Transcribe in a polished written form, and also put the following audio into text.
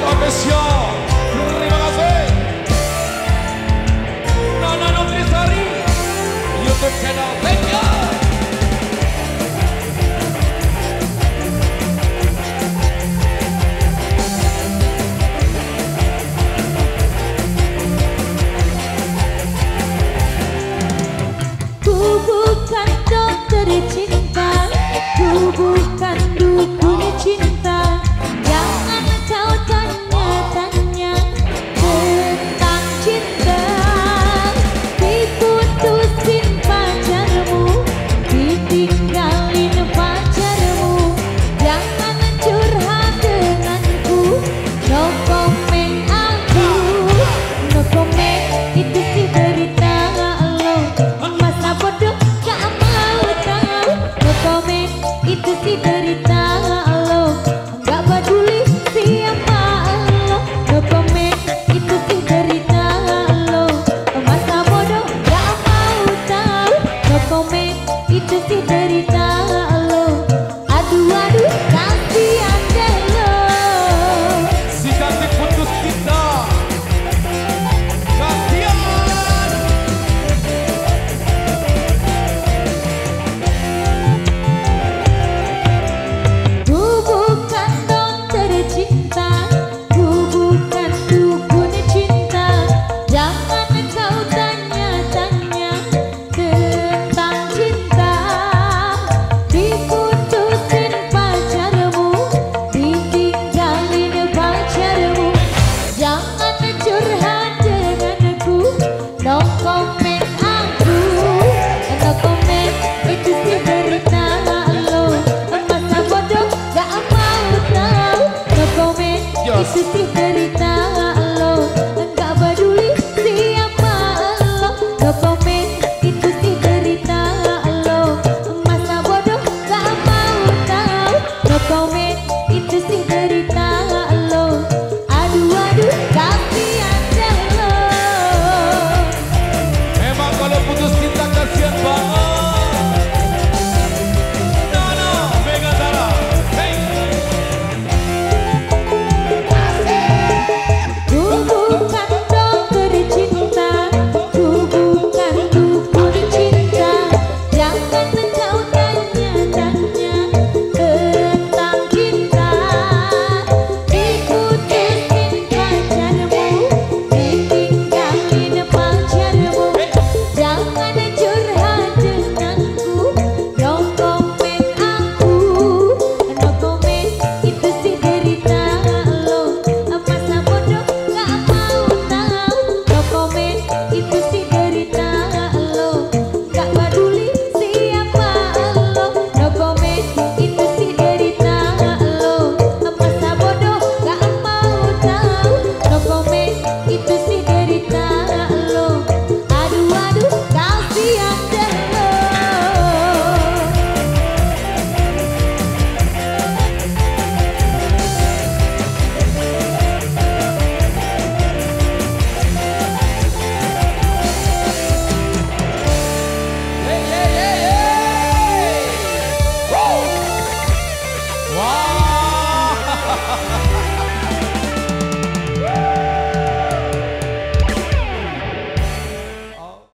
Official. Terima kasih. Nona Nutrisari YouTube channel. Thank you. Ku bukan dokter cinta, ku bukan dukun cinta. Jangan kau tanya-tanya tentang cinta. Diputusin pacarmu, ditinggalin pacarmu. Jangan curhat denganku, no comment aku. No comment, itu sih derita lo. Masa bodoh gak mau tahu. No comment, itu sih derita lo. Gak peduli siapa lo. No comment, itu sih derita lo. Masa bodoh gak mau tahu. No comment, itu sih derita